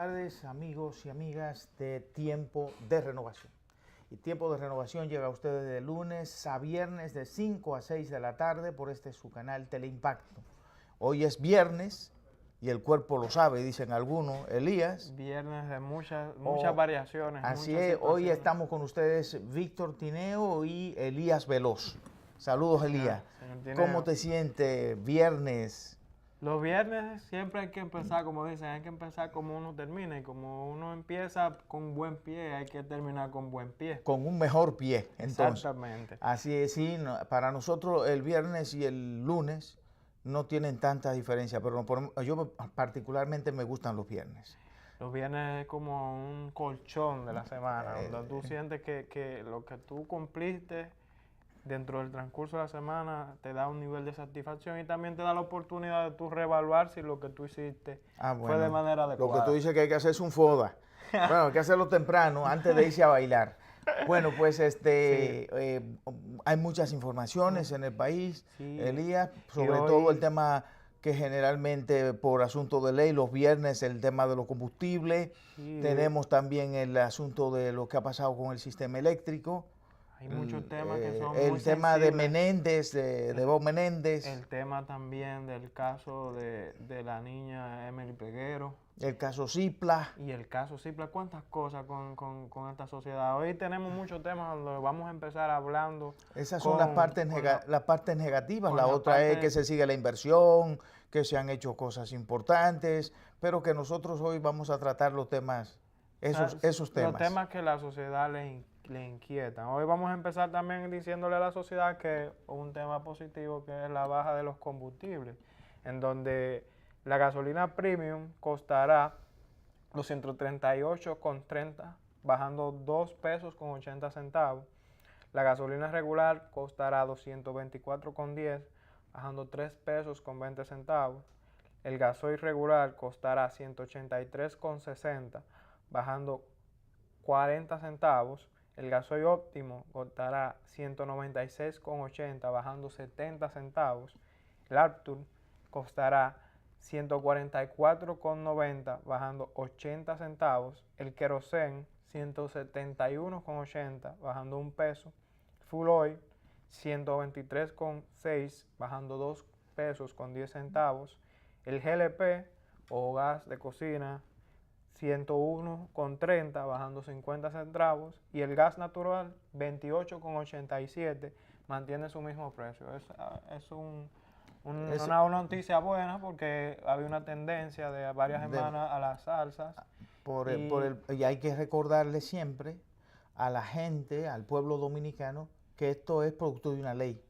Buenas tardes, amigos y amigas de Tiempo de Renovación. Y Tiempo de Renovación llega a ustedes de lunes a viernes de 5 a 6 de la tarde por su canal Teleimpacto. Hoy es viernes y el cuerpo lo sabe, dicen algunos, Elías. Viernes de muchas variaciones. Así muchas es, hoy situaciones. estamos con ustedes Víctor Tineo y Elías Veloz. Saludos, Elías. Señor Tineo. ¿Cómo te sientes viernes? Los viernes siempre hay que empezar, como dicen, hay que empezar como uno termina. Y como uno empieza con buen pie, hay que terminar con buen pie. Con un mejor pie, entonces. Exactamente. Así es, sí, para nosotros el viernes y el lunes no tienen tanta diferencia, pero yo particularmente me gustan los viernes. Los viernes es como un colchón de la semana, donde tú sientes que lo que tú cumpliste dentro del transcurso de la semana te da un nivel de satisfacción y también te da la oportunidad de tú reevaluar si lo que tú hiciste fue de manera adecuada. Lo que tú dices que hay que hacerse un foda. Bueno, hay que hacerlo temprano, antes de irse a bailar. Bueno, pues sí. Hay muchas informaciones en el país, sí. Elías, sobre todo el tema que generalmente por asunto de ley, los viernes el tema de los combustibles, sí. Tenemos también el asunto de lo que ha pasado con el sistema eléctrico. Hay muchos temas que son muy sensibles. El tema de Menéndez, de Bob Menéndez. El tema también del caso de la niña Emily Peguero. El caso Cipla. Y el caso Cipla. ¿Cuántas cosas con esta sociedad? Hoy tenemos muchos temas donde vamos a empezar hablando. Esas son las partes negativas. La otra es que se sigue la inversión, que se han hecho cosas importantes, pero que nosotros hoy vamos a tratar los temas, esos temas. Los temas que la sociedad le inquietan. Hoy vamos a empezar también diciéndole a la sociedad que un tema positivo que es la baja de los combustibles, en donde la gasolina premium costará 238,30, bajando 2 pesos con 80 centavos. La gasolina regular costará 224,10, bajando 3 pesos con 20 centavos. El gasoil regular costará 183,60, bajando 40 centavos. El gasoil óptimo costará 196,80, bajando 70 centavos. El Artur costará 144,90, bajando 80 centavos. El Kerosene 171,80, bajando 1 peso. Full Oil 123,6, bajando 2 pesos con 10 centavos. El GLP o gas de cocina 101,30, bajando 50 centavos, y el gas natural 28,87, mantiene su mismo precio. Es una noticia buena porque había una tendencia de varias semanas a las alzas. Y hay que recordarle siempre a la gente, al pueblo dominicano, que esto es producto de una ley.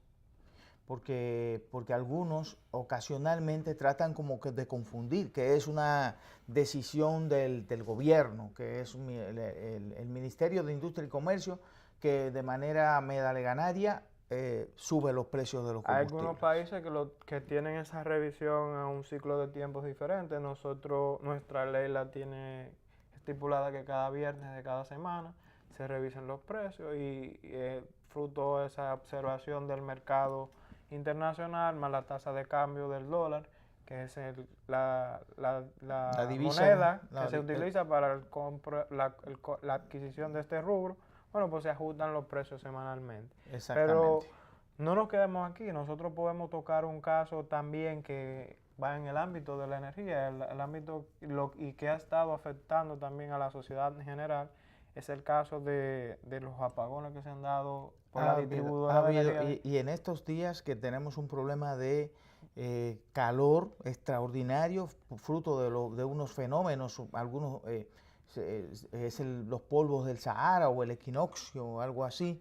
Porque algunos ocasionalmente tratan como que de confundir, que es una decisión del gobierno, que es el Ministerio de Industria y Comercio, que de manera medaleganaria sube los precios de los combustibles. Hay algunos países que tienen esa revisión a un ciclo de tiempos diferente. Nuestra ley la tiene estipulada que cada viernes de cada semana se revisen los precios y fruto de esa observación del mercado internacional, más la tasa de cambio del dólar, que es la divisa, moneda que se utiliza para la adquisición de este rubro. Bueno, pues se ajustan los precios semanalmente. Exactamente. Pero no nos quedemos aquí, nosotros podemos tocar un caso también que va en el ámbito de la energía, el ámbito y que ha estado afectando también a la sociedad en general. Es el caso de los apagones que se han dado por la distribuidora de energía. Y en estos días que tenemos un problema de calor extraordinario, fruto de unos fenómenos, algunos los polvos del Sahara o el equinoccio o algo así,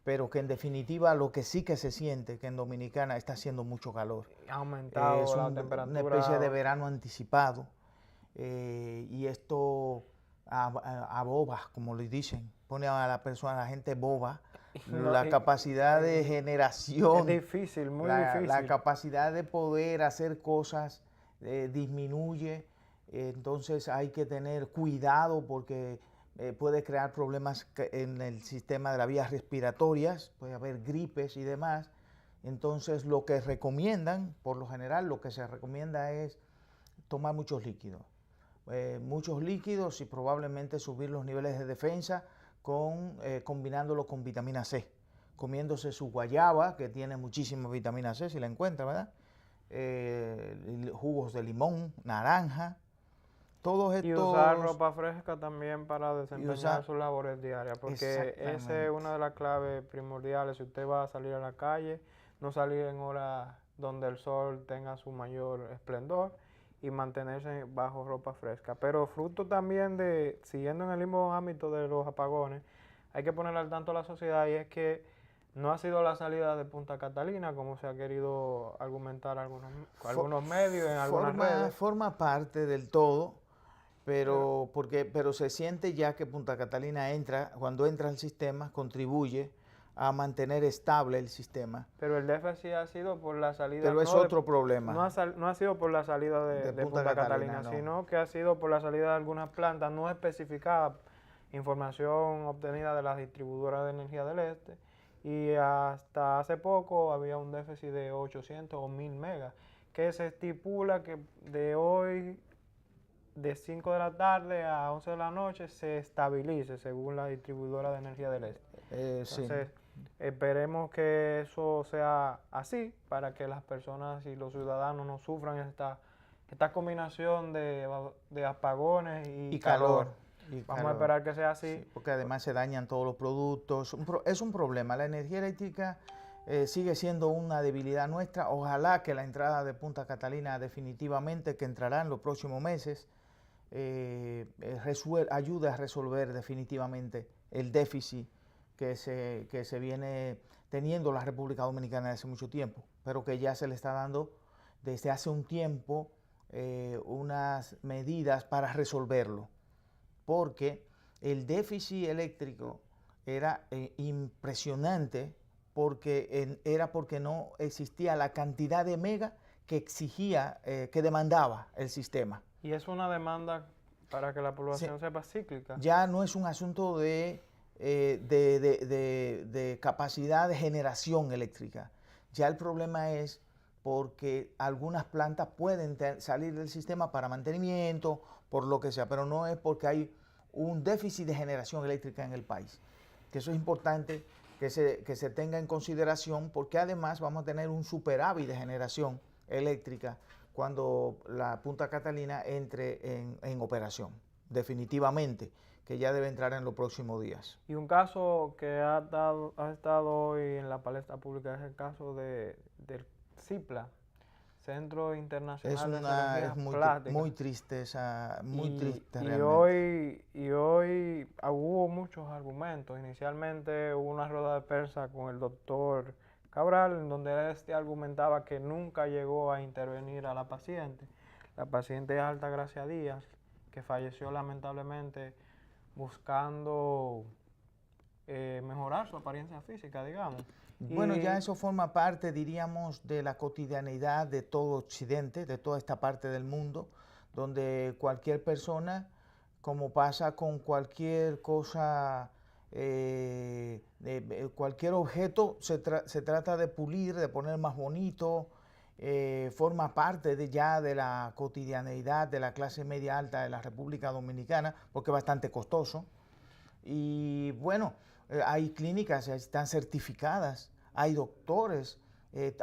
pero que en definitiva lo que sí que se siente que en Dominicana está haciendo mucho calor. Ha aumentado la temperatura. Una especie de verano anticipado y esto a bobas, como le dicen, pone a la gente boba, la capacidad de generación. Es difícil, muy difícil. La capacidad de poder hacer cosas disminuye, entonces hay que tener cuidado porque puede crear problemas en el sistema de las vías respiratorias, puede haber gripes y demás. Entonces lo que recomiendan, por lo general, lo que se recomienda es tomar muchos líquidos. muchos líquidos y probablemente subir los niveles de defensa combinándolo con vitamina C, comiéndose su guayaba, que tiene muchísima vitamina C, si la encuentra, ¿verdad? Jugos de limón, naranja, todos Y usar estos... ropa fresca también para desempeñar sus labores diarias, porque esa es una de las claves primordiales. Si usted va a salir a la calle, no salir en horas donde el sol tenga su mayor esplendor y mantenerse bajo ropa fresca. Pero fruto también de, siguiendo en el mismo ámbito de los apagones, hay que poner al tanto a la sociedad, y es que no ha sido la salida de Punta Catalina, como se ha querido argumentar algunos medios en algunas redes. Forma parte del todo, pero se siente ya que Punta Catalina cuando entra al sistema, contribuye a mantener estable el sistema. Pero el déficit ha sido por la salida... Pero es otro problema. No ha sido por la salida de Punta Catalina, no. sino que ha sido por la salida de algunas plantas no especificadas, información obtenida de las distribuidoras de energía del este, y hasta hace poco había un déficit de 800 o 1000 megas, que se estipula que de hoy, de 5 de la tarde a 11 de la noche, se estabilice según la distribuidora de energía del este. Entonces, esperemos que eso sea así, para que las personas y los ciudadanos no sufran esta combinación de apagones y calor. Vamos a esperar que sea así. Sí, porque además se dañan todos los productos. Es un problema. La energía eléctrica sigue siendo una debilidad nuestra. Ojalá que la entrada de Punta Catalina definitivamente, que entrará en los próximos meses, ayude a resolver definitivamente el déficit que se viene teniendo la República Dominicana desde hace mucho tiempo, pero que ya se le está dando desde hace un tiempo unas medidas para resolverlo, porque el déficit eléctrico era impresionante, era porque no existía la cantidad de mega que exigía, que demandaba el sistema. Y es una demanda, para que la población sepa, cíclica. Ya no es un asunto de capacidad de generación eléctrica. Ya el problema es porque algunas plantas pueden salir del sistema para mantenimiento, por lo que sea, pero no es porque hay un déficit de generación eléctrica en el país. Que eso es importante que se tenga en consideración, porque además vamos a tener un superávit de generación eléctrica cuando la Punta Catalina entre en operación, definitivamente, que ya debe entrar en los próximos días. Y un caso que ha estado hoy en la palestra pública es el caso del CIPLA, Centro Internacional de Cirugías Plásticas. Muy triste triste realmente. Y hoy hubo muchos argumentos. Inicialmente hubo una rueda de prensa con el doctor Cabral, en donde este argumentaba que nunca llegó a intervenir a la paciente. La paciente es Altagracia Díaz, que falleció lamentablemente buscando mejorar su apariencia física, digamos. Bueno, ya eso forma parte, diríamos, de la cotidianidad de todo Occidente, de toda esta parte del mundo, donde cualquier persona, como pasa con cualquier cosa, cualquier objeto, se trata de pulir, de poner más bonito, forma parte ya de la cotidianeidad de la clase media alta de la República Dominicana, porque es bastante costoso. Y bueno, hay clínicas, están certificadas, hay doctores,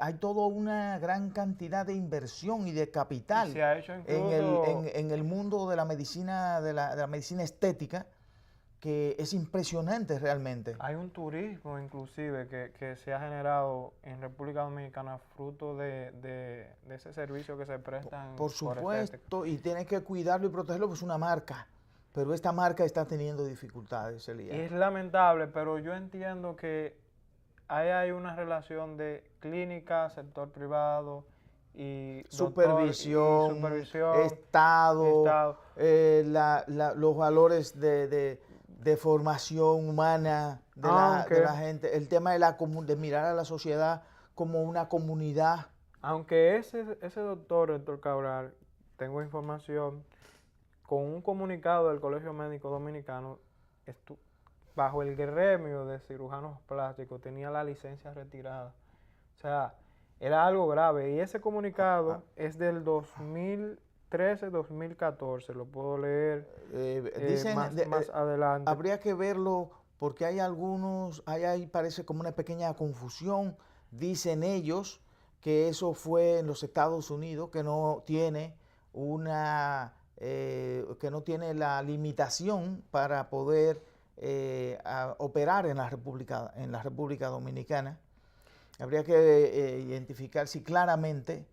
hay toda una gran cantidad de inversión y de capital y se ha hecho incluso en el mundo de la medicina, de la medicina estética, que es impresionante realmente. Hay un turismo inclusive que se ha generado en República Dominicana fruto de ese servicio que se prestan. Por supuesto, y tiene que cuidarlo y protegerlo, pues es una marca. Pero esta marca está teniendo dificultades, Elías. Es lamentable, pero yo entiendo que ahí hay una relación de clínica, sector privado y supervisión, Estado. Los valores de formación humana de la gente, el tema de mirar a la sociedad como una comunidad. Aunque ese doctor Cabral, tengo información, con un comunicado del Colegio Médico Dominicano, bajo el gremio de cirujanos plásticos, tenía la licencia retirada. O sea, era algo grave. Y ese comunicado es del 2000, 2013-2014, lo puedo leer Dicen, más adelante. habría que verlo porque hay algunos, ahí parece como una pequeña confusión. Dicen ellos que eso fue en los Estados Unidos, que no tiene que no tiene la limitación para poder operar en la República Dominicana. Habría que identificar si claramente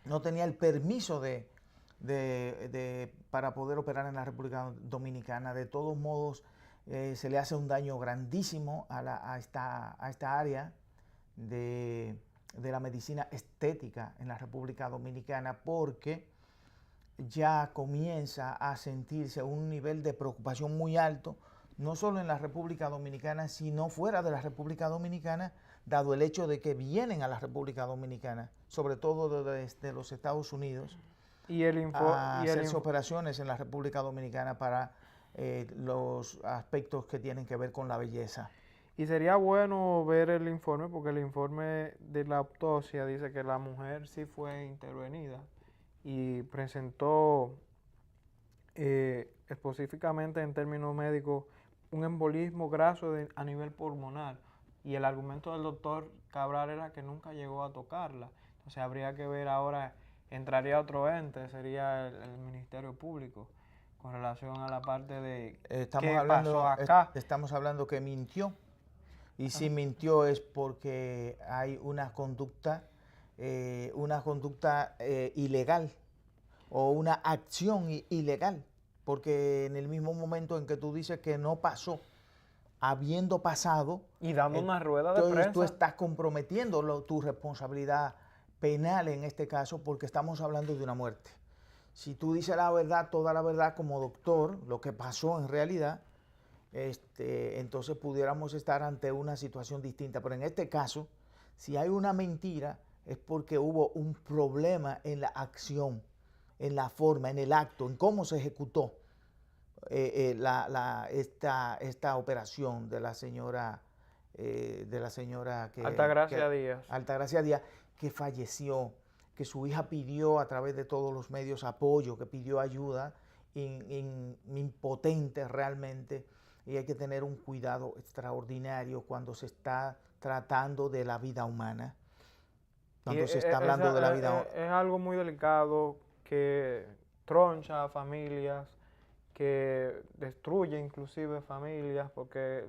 no tenía el permiso para poder operar en la República Dominicana. De todos modos, se le hace un daño grandísimo a esta área de la medicina estética en la República Dominicana, porque ya comienza a sentirse un nivel de preocupación muy alto, no solo en la República Dominicana, sino fuera de la República Dominicana, dado el hecho de que vienen a la República Dominicana, sobre todo desde los Estados Unidos, a hacerse operaciones en la República Dominicana para los aspectos que tienen que ver con la belleza. Y sería bueno ver el informe, porque el informe de la autopsia dice que la mujer sí fue intervenida y presentó específicamente en términos médicos un embolismo graso a nivel pulmonar, y el argumento del doctor Cabral era que nunca llegó a tocarla. Entonces habría que ver ahora, entraría otro ente, sería el Ministerio Público, con relación a la parte de qué pasó acá. Estamos hablando que mintió, y si mintió es porque hay una conducta ilegal o una acción ilegal, porque en el mismo momento en que tú dices que no pasó, habiendo pasado, y dando una rueda de prensa, tú estás comprometiendo tu responsabilidad penal en este caso, porque estamos hablando de una muerte. Si tú dices la verdad, toda la verdad como doctor, lo que pasó en realidad, entonces pudiéramos estar ante una situación distinta. Pero en este caso, si hay una mentira, es porque hubo un problema en la acción, en la forma, en el acto, en cómo se ejecutó esta operación de la señora Altagracia Díaz. Altagracia Díaz, que falleció, que su hija pidió a través de todos los medios apoyo, que pidió ayuda, impotente realmente, y hay que tener un cuidado extraordinario cuando se está tratando de la vida humana, cuando se está hablando de la vida humana. Es algo muy delicado que troncha familias, que destruye inclusive familias, porque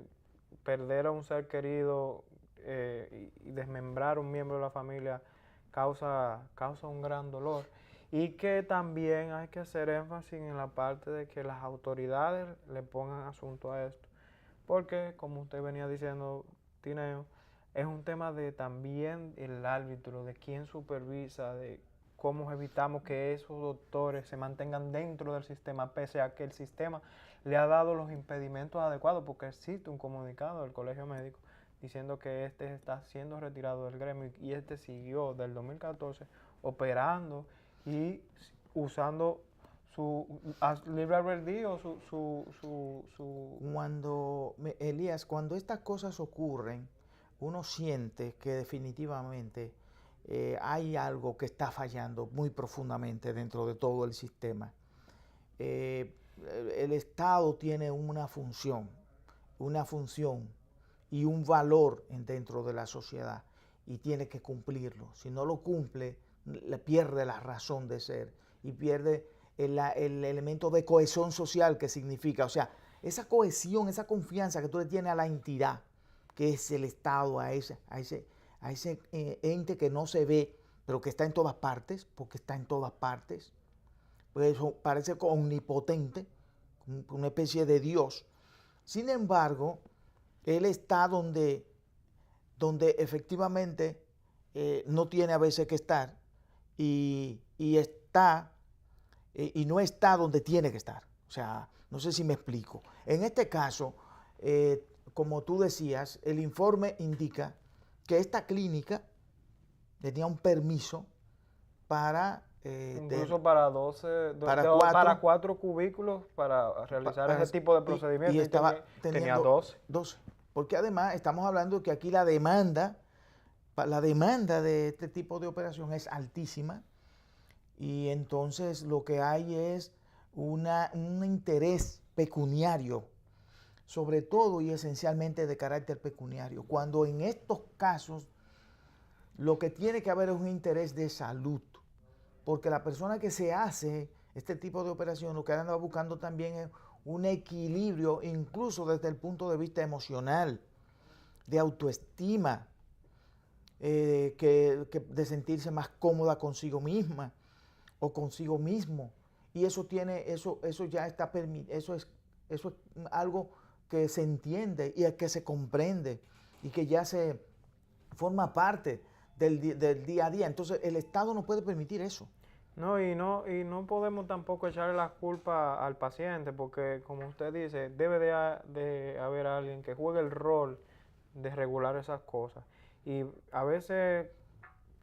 perder a un ser querido y desmembrar un miembro de la familia causa un gran dolor. Y que también hay que hacer énfasis en la parte de que las autoridades le pongan asunto a esto, porque como usted venía diciendo, Tineo, es un tema de también el árbitro, de quién supervisa, de cómo evitamos que esos doctores se mantengan dentro del sistema, pese a que el sistema le ha dado los impedimentos adecuados, porque existe un comunicado del Colegio Médico diciendo que está siendo retirado del gremio, y siguió del 2014 operando y usando su libre albedrío, Elías, cuando estas cosas ocurren, uno siente que definitivamente hay algo que está fallando muy profundamente dentro de todo el sistema. El Estado tiene una función y un valor dentro de la sociedad, y tiene que cumplirlo. Si no lo cumple, le pierde la razón de ser y pierde el elemento de cohesión social que significa. O sea, esa cohesión, esa confianza que tú le tienes a la entidad, que es el Estado, a ese ente que no se ve, pero que está en todas partes, porque está en todas partes. Pues eso parece omnipotente, una especie de Dios. Sin embargo, Él está donde efectivamente no tiene a veces que estar, y no está donde tiene que estar. O sea, no sé si me explico. En este caso, como tú decías, el informe indica que esta clínica tenía un permiso para... incluso para 4 cubículos para realizar ese tipo de procedimientos, y tenía 12. Porque además estamos hablando que aquí la demanda de este tipo de operación es altísima, Y entonces lo que hay es un interés pecuniario, sobre todo y esencialmente de carácter pecuniario, cuando en estos casos lo que tiene que haber es un interés de salud, porque la persona que se hace este tipo de operación lo que anda buscando también es un equilibrio, incluso desde el punto de vista emocional, de autoestima, de sentirse más cómoda consigo misma o consigo mismo. Y eso ya está eso es algo que se entiende y que se comprende y que ya se forma parte del día a día. Entonces el Estado no puede permitir eso. No, y no podemos tampoco echarle la culpa al paciente, porque como usted dice, debe de haber alguien que juegue el rol de regular esas cosas. Y a veces,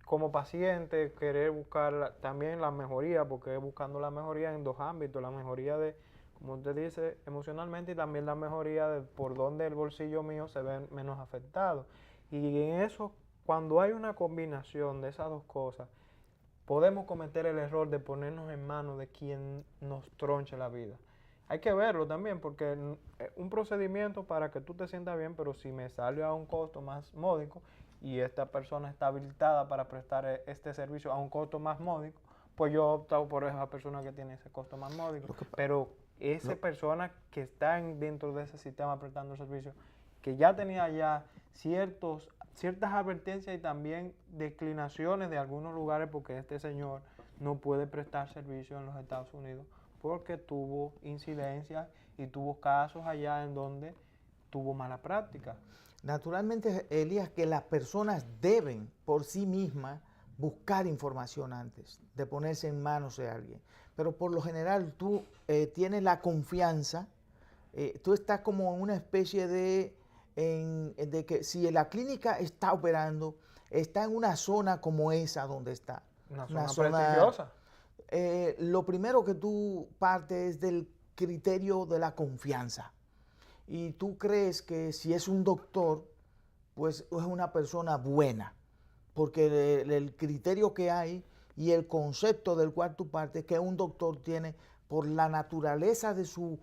como paciente, querer buscar también la mejoría, porque es buscando la mejoría en dos ámbitos, la mejoría de, como usted dice, emocionalmente, y también la mejoría de por donde el bolsillo mío se ve menos afectado. Y en eso, cuando hay una combinación de esas dos cosas, podemos cometer el error de ponernos en manos de quien nos tronche la vida. Hay que verlo también, porque un procedimiento para que tú te sientas bien, pero si me sale a un costo más módico y esta persona está habilitada para prestar este servicio a un costo más módico, pues yo he optado por esa persona que tiene ese costo más módico. Pero esa persona que está dentro de ese sistema prestando servicio, que ya tenía ya ciertas advertencias y también declinaciones de algunos lugares, porque este señor no puede prestar servicio en los Estados Unidos porque tuvo incidencias y tuvo casos allá en donde tuvo mala práctica. Naturalmente, Elías, que las personas deben por sí mismas buscar información antes de ponerse en manos de alguien. Pero por lo general tú tienes la confianza, tú estás como en una especie de que si la clínica está operando, está en una zona como esa donde está. Una zona prestigiosa. Lo primero que tú partes es del criterio de la confianza. Y tú crees que si es un doctor, pues es una persona buena, porque el criterio que hay y el concepto del cual tú partes, que un doctor tiene por la naturaleza de su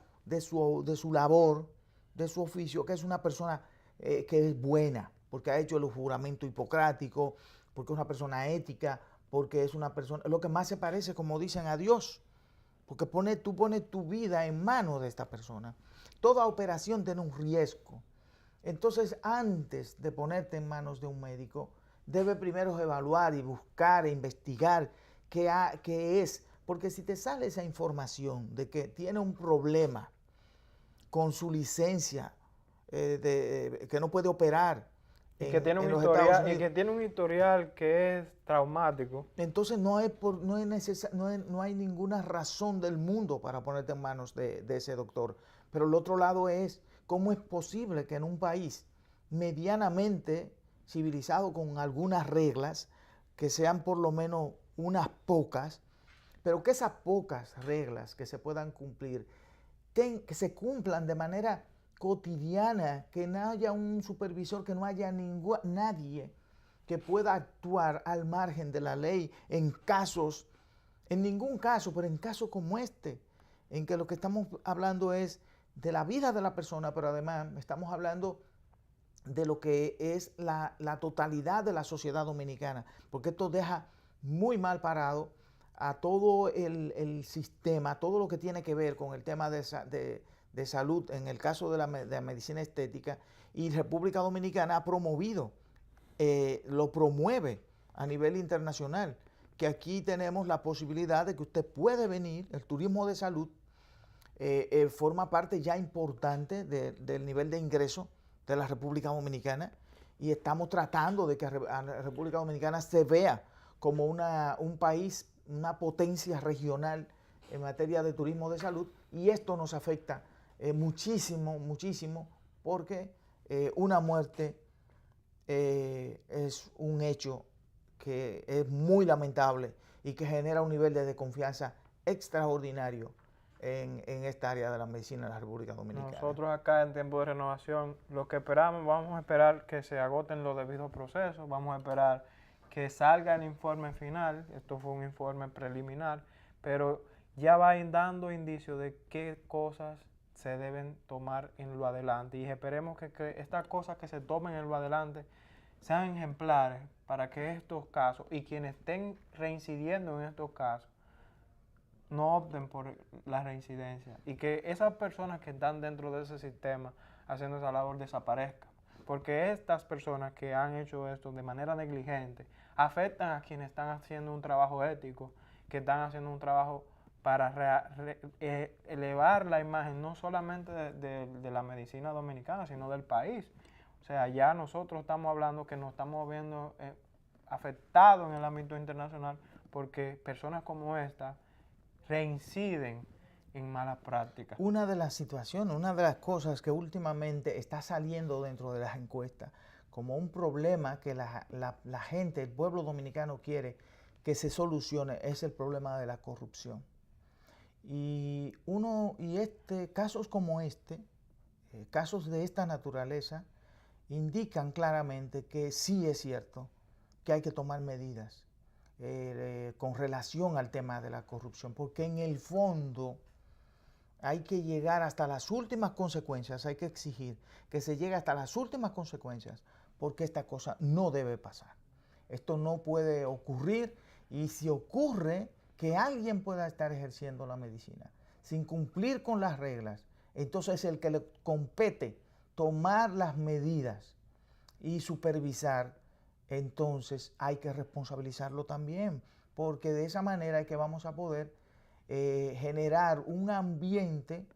labor, de su oficio, que es una persona que es buena, porque ha hecho el juramento hipocrático, porque es una persona ética, porque es una persona, lo que más se parece, como dicen, a Dios, porque tú pones tu vida en manos de esta persona. Toda operación tiene un riesgo. Entonces, antes de ponerte en manos de un médico, debe primero evaluar y buscar e investigar qué es. Porque si te sale esa información de que tiene un problema con su licencia, que no puede operar Y que tiene en un los Estados historial, y Unidos, que tiene un historial que es traumático. entonces no hay ninguna razón del mundo para ponerte en manos de ese doctor. Pero el otro lado es, ¿cómo es posible que en un país medianamente civilizado con algunas reglas, que sean por lo menos unas pocas, pero que esas pocas reglas que se puedan cumplir, que se cumplan de manera cotidiana, que no haya un supervisor, que no haya nadie que pueda actuar al margen de la ley en casos, en ningún caso, pero en casos como este, en que lo que estamos hablando es de la vida de la persona, pero además estamos hablando de lo que es la totalidad de la sociedad dominicana, porque esto deja muy mal parado a todo el sistema, todo lo que tiene que ver con el tema de salud, en el caso de la medicina estética, y República Dominicana ha promovido, lo promueve a nivel internacional, que aquí tenemos la posibilidad de que usted puede venir, el turismo de salud forma parte ya importante del nivel de ingreso de la República Dominicana, y estamos tratando de que la República Dominicana se vea como un país, una potencia regional en materia de turismo de salud, y esto nos afecta muchísimo, muchísimo, porque una muerte es un hecho que es muy lamentable y que genera un nivel de desconfianza extraordinario en esta área de la medicina de la República Dominicana. Nosotros acá en tiempo de renovación, lo que esperamos, vamos a esperar que se agoten los debidos procesos, vamos a esperar que salga el informe final. Esto fue un informe preliminar, pero ya va dando indicios de qué cosas se deben tomar en lo adelante, y esperemos que estas cosas que se tomen en lo adelante sean ejemplares para que estos casos y quienes estén reincidiendo en estos casos no opten por la reincidencia, y que esas personas que están dentro de ese sistema haciendo esa labor desaparezcan, porque estas personas que han hecho esto de manera negligente afectan a quienes están haciendo un trabajo ético, que están haciendo un trabajo para elevar la imagen no solamente de la medicina dominicana, sino del país. O sea, ya nosotros estamos hablando que nos estamos viendo afectados en el ámbito internacional porque personas como esta reinciden en malas prácticas. Una de las situaciones, una de las cosas que últimamente está saliendo dentro de las encuestas como un problema que la gente, el pueblo dominicano quiere que se solucione, es el problema de la corrupción. Casos como casos de esta naturaleza, indican claramente que sí es cierto que hay que tomar medidas con relación al tema de la corrupción, porque en el fondo hay que llegar hasta las últimas consecuencias, hay que exigir que se llegue hasta las últimas consecuencias, porque esta cosa no debe pasar. Esto no puede ocurrir, y si ocurre que alguien pueda estar ejerciendo la medicina sin cumplir con las reglas, entonces es el que le compete tomar las medidas y supervisar. Entonces hay que responsabilizarlo también, porque de esa manera es que vamos a poder generar un ambiente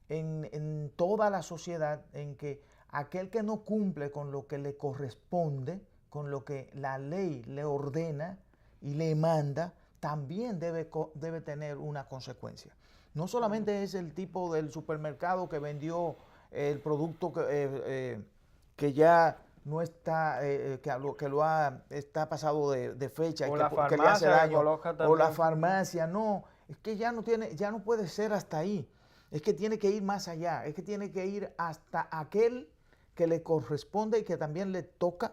en toda la sociedad en que aquel que no cumple con lo que le corresponde, con lo que la ley le ordena y le manda, también debe tener una consecuencia. No solamente es el tipo del supermercado que vendió el producto que ya no está, está pasado de fecha, O y la que le hace farmacia daño, coloca o también. la farmacia, no, es que ya no puede ser hasta ahí, es que tiene que ir más allá, es que tiene que ir hasta aquel que le corresponde y que también le toca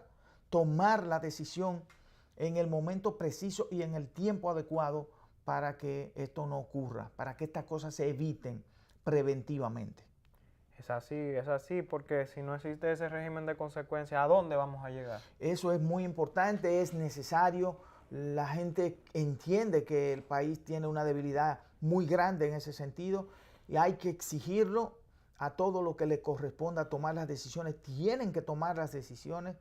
tomar la decisión en el momento preciso y en el tiempo adecuado para que esto no ocurra, para que estas cosas se eviten preventivamente. Es así, porque si no existe ese régimen de consecuencias, ¿a dónde vamos a llegar? Eso es muy importante, es necesario. La gente entiende que el país tiene una debilidad muy grande en ese sentido y hay que exigirlo a todo lo que le corresponda tomar las decisiones. Tienen que tomar las decisiones.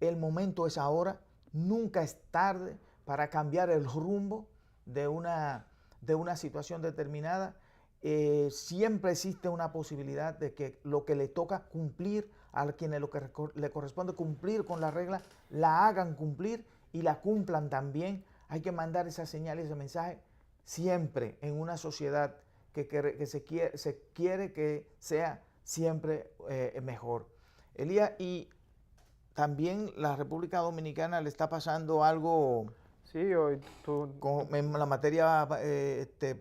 El momento es ahora. Nunca es tarde para cambiar el rumbo de una situación determinada. Siempre existe una posibilidad de que lo que le toca cumplir, a quienes le corresponde cumplir con la regla, la hagan cumplir y la cumplan también. Hay que mandar esa señal y ese mensaje siempre en una sociedad que se quiere que sea siempre mejor. Elías, y también la República Dominicana le está pasando algo Sí, hoy en la materia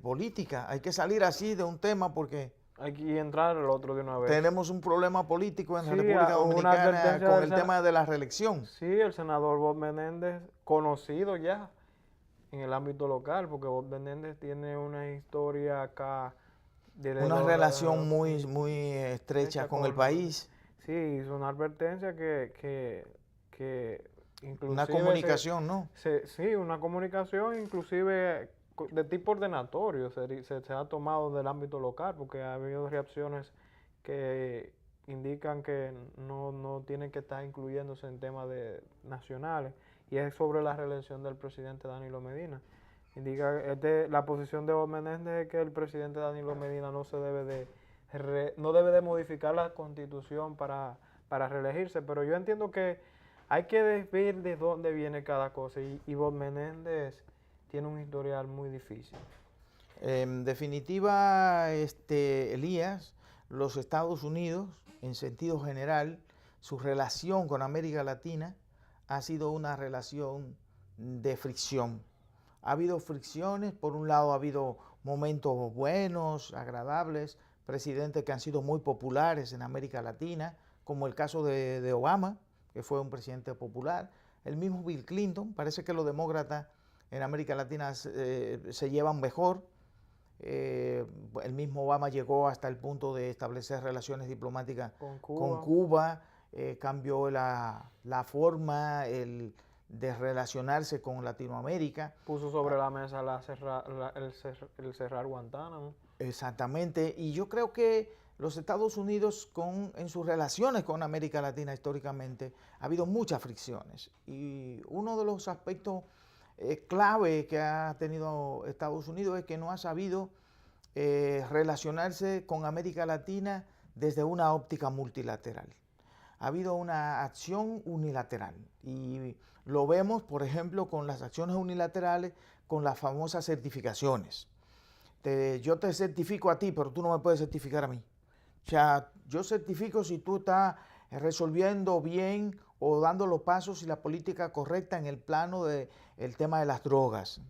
política. Hay que salir así de un tema porque hay que entrar el otro de una vez. tenemos un problema político en la Sí, República una Dominicana advertencia con del el tema de la reelección. Sí, el senador Bob Menéndez, conocido ya en el ámbito local, porque Bob Menéndez tiene una historia acá Una relación muy, muy estrecha con el país. Sí, hizo una advertencia que inclusive Una comunicación, ¿no? sí, una comunicación inclusive de tipo ordenatorio se ha tomado del ámbito local, porque ha habido reacciones que indican que no tienen que estar incluyéndose en temas nacionales, y es sobre la reelección del presidente Danilo Medina. Indica la posición de Bob Menéndez es que el presidente Danilo Medina no debe de modificar la constitución para reelegirse, pero yo entiendo que hay que ver de dónde viene cada cosa, y Bob Menéndez tiene un historial muy difícil. En definitiva, Elías, los Estados Unidos, en sentido general, su relación con América Latina ha sido una relación de fricción. Ha habido fricciones, por un lado ha habido momentos buenos, agradables, presidentes que han sido muy populares en América Latina, como el caso de Obama, que fue un presidente popular. el mismo Bill Clinton. Parece que los demócratas en América Latina se llevan mejor. El mismo Obama llegó hasta el punto de establecer relaciones diplomáticas con Cuba, cambió la forma de relacionarse con Latinoamérica. Puso sobre la mesa el cerrar Guantánamo. Exactamente, y yo creo que los Estados Unidos en sus relaciones con América Latina históricamente ha habido muchas fricciones, y uno de los aspectos clave que ha tenido Estados Unidos es que no ha sabido relacionarse con América Latina desde una óptica multilateral. Ha habido una acción unilateral y lo vemos, por ejemplo, con las acciones unilaterales, con las famosas certificaciones. Yo te certifico a ti, pero tú no me puedes certificar a mí. O sea, yo certifico si tú estás resolviendo bien o dando los pasos y la política correcta en el plano del tema de las drogas,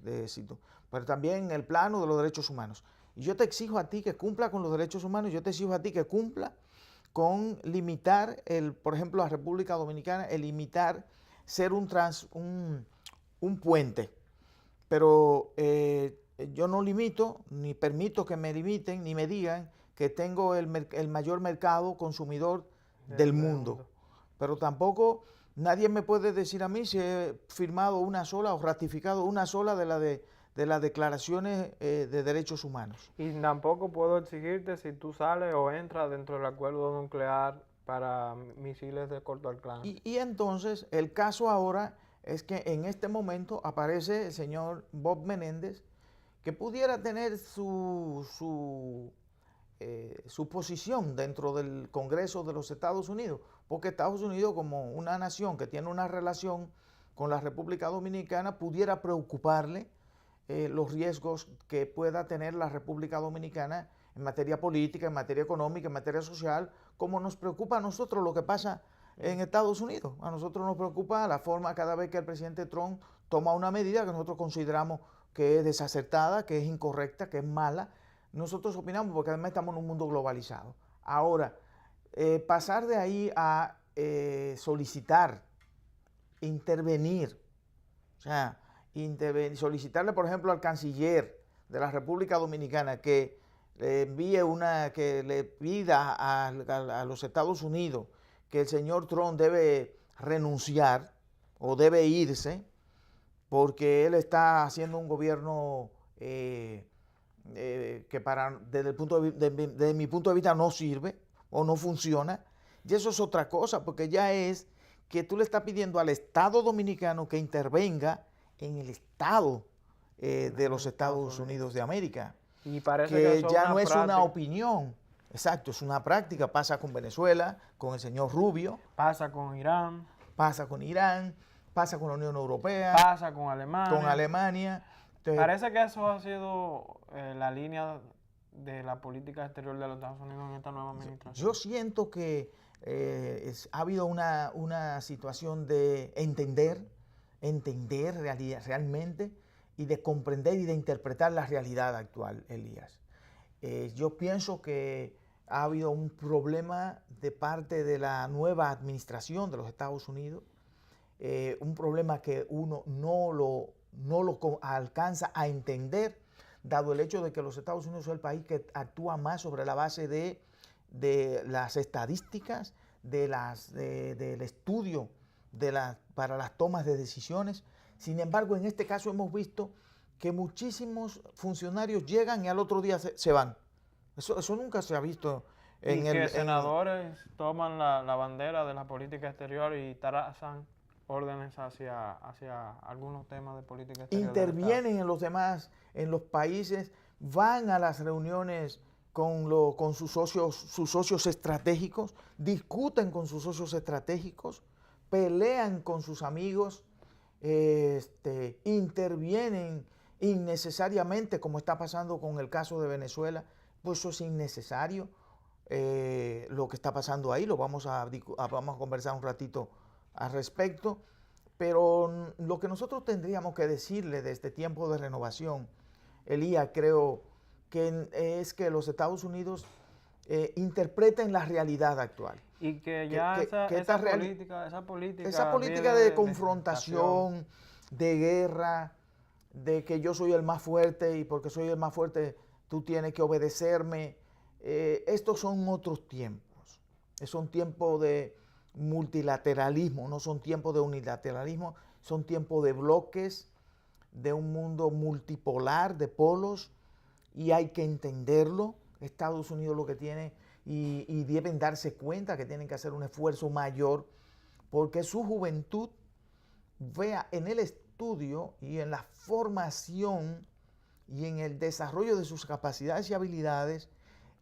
pero también en el plano de los derechos humanos. Y yo te exijo a ti que cumpla con los derechos humanos, yo te exijo a ti que cumpla con limitar, por ejemplo, la República Dominicana, ser un puente. Pero yo no limito, ni permito que me limiten, ni me digan que tengo el mayor mercado consumidor del mundo. Pero tampoco nadie me puede decir a mí si he firmado una sola o ratificado una sola de las declaraciones de derechos humanos. Y tampoco puedo exigirte si tú sales o entras dentro del acuerdo nuclear para misiles de corto alcance. Y entonces el caso ahora es que en este momento aparece el señor Bob Menéndez, que pudiera tener su posición dentro del Congreso de los Estados Unidos, porque Estados Unidos, como una nación que tiene una relación con la República Dominicana, pudiera preocuparle los riesgos que pueda tener la República Dominicana en materia política, en materia económica, en materia social, como nos preocupa a nosotros lo que pasa en Estados Unidos. A nosotros nos preocupa la forma cada vez que el presidente Trump toma una medida que nosotros consideramos que es desacertada, que es incorrecta, que es mala. Nosotros opinamos porque además estamos en un mundo globalizado. Ahora, pasar de ahí a solicitar, intervenir, o sea, solicitarle, por ejemplo, al canciller de la República Dominicana que le envíe que le pida a los Estados Unidos que el señor Trump debe renunciar o debe irse porque él está haciendo un gobierno que desde mi punto de vista no sirve o no funciona. Y eso es otra cosa, porque ya es que tú le estás pidiendo al Estado dominicano que intervenga en el Estado de los Estados Unidos de América. Y parece que eso ya no es práctica. Una opinión. Exacto, es una práctica. Pasa con Venezuela, con el señor Rubio. Pasa con Irán. Pasa con Irán, pasa con la Unión Europea. Pasa con Alemania. Con Alemania. Entonces, parece que eso ha sido la línea de la política exterior de los Estados Unidos en esta nueva administración. Yo siento que ha habido una situación de entender realmente y de comprender y de interpretar la realidad actual, Elías. Yo pienso que ha habido un problema de parte de la nueva administración de los Estados Unidos, un problema que uno no lo alcanza a entender, dado el hecho de que los Estados Unidos es el país que actúa más sobre la base de las estadísticas, del estudio para las tomas de decisiones. Sin embargo, en este caso hemos visto que muchísimos funcionarios llegan y al otro día se van. Eso nunca se ha visto. Senadores toman la bandera de la política exterior y trazan órdenes hacia algunos temas de política exterior. Intervienen en los demás, en los países, van a las reuniones con sus socios estratégicos, discuten con sus socios estratégicos, pelean con sus amigos, intervienen innecesariamente, como está pasando con el caso de Venezuela. Pues eso es innecesario. Lo que está pasando ahí, vamos a conversar un ratito al respecto, pero lo que nosotros tendríamos que decirle de este tiempo de renovación, Elías, creo que es que los Estados Unidos interpreten la realidad actual. Y que ya esa política de viene confrontación, de guerra, de que yo soy el más fuerte y porque soy el más fuerte tú tienes que obedecerme. Estos son otros tiempos. Son tiempos de multilateralismo, no son tiempos de unilateralismo, son tiempos de bloques, de un mundo multipolar, de polos, y hay que entenderlo. Estados Unidos lo que tiene, y deben darse cuenta que tienen que hacer un esfuerzo mayor, porque su juventud vea en el estudio y en la formación y en el desarrollo de sus capacidades y habilidades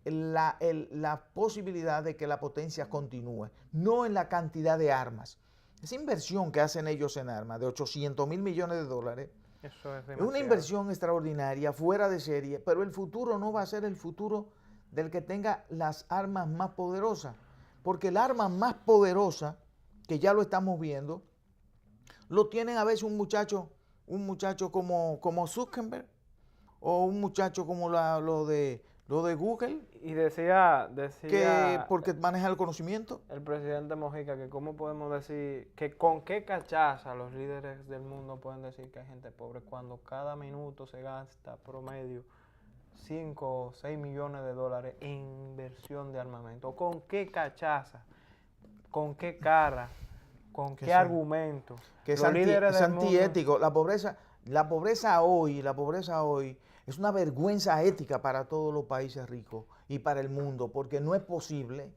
la posibilidad de que la potencia continúe, no en la cantidad de armas. Esa inversión que hacen ellos en armas de 800.000 millones de dólares Eso es es una inversión extraordinaria, fuera de serie, pero el futuro no va a ser el futuro del que tenga las armas más poderosas, porque el arma más poderosa, que ya lo estamos viendo, lo tienen a veces un muchacho como Zuckerberg, o un muchacho como lo de Google, Y decía que porque maneja el conocimiento. el presidente Mojica que cómo podemos decir, que con qué cachaza los líderes del mundo pueden decir que hay gente pobre cuando cada minuto se gasta promedio 5 o 6 millones de dólares en inversión de armamento. ¿Con qué cachaza? ¿Con qué cara? ¿Con qué argumento? Que es antiético. La pobreza hoy es una vergüenza ética para todos los países ricos y para el mundo, porque no es posible,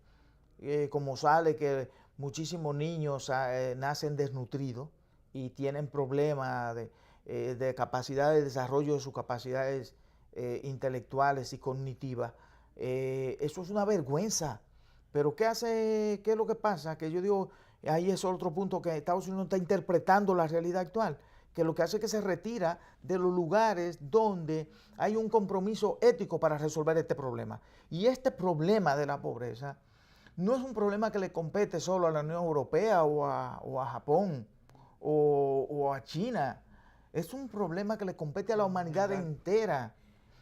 como sale que muchísimos niños nacen desnutridos y tienen problemas de capacidad de desarrollo de sus capacidades intelectuales y cognitivas. Eso es una vergüenza. Pero ¿qué es lo que pasa? Que yo digo, ahí es otro punto, que Estados Unidos no está interpretando la realidad actual, que lo que hace es que se retira de los lugares donde hay un compromiso ético para resolver este problema. Y este problema de la pobreza no es un problema que le compete solo a la Unión Europea o a Japón o a China. Es un problema que le compete a la humanidad entera.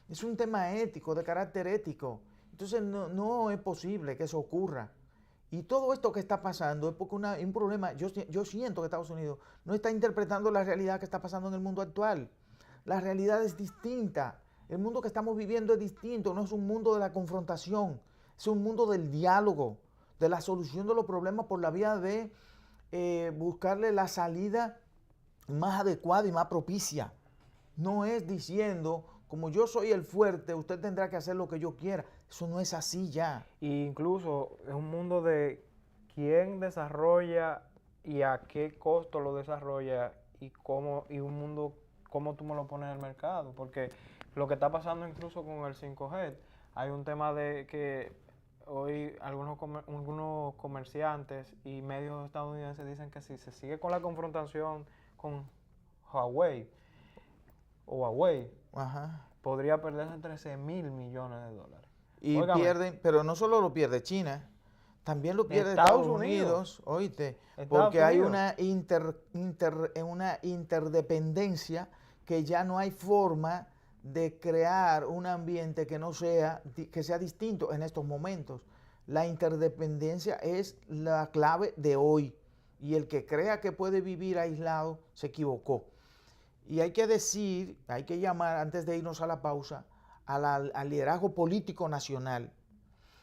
Es un tema ético, de carácter ético. Entonces no es posible que eso ocurra. Y todo esto que está pasando es porque un problema, yo siento que Estados Unidos no está interpretando la realidad que está pasando en el mundo actual. La realidad es distinta. El mundo que estamos viviendo es distinto, no es un mundo de la confrontación, es un mundo del diálogo, de la solución de los problemas por la vía de buscarle la salida más adecuada y más propicia. No es diciendo, como yo soy el fuerte, usted tendrá que hacer lo que yo quiera. Eso no es así ya. Y incluso es un mundo de quién desarrolla y a qué costo lo desarrolla y un mundo, cómo tú me lo pones en el mercado. Porque lo que está pasando incluso con el 5G, hay un tema de que hoy algunos comerciantes y medios estadounidenses dicen que si se sigue con la confrontación con Huawei, Ajá. podría perderse 13.000 millones de dólares. Y pierden, pero no solo lo pierde China, también lo pierde Estados Unidos, oíste, porque hay una interdependencia que ya no hay forma de crear un ambiente que sea distinto en estos momentos. La interdependencia es la clave de hoy, y el que crea que puede vivir aislado se equivocó. Y hay que decir, hay que llamar, antes de irnos a la pausa, al liderazgo político nacional.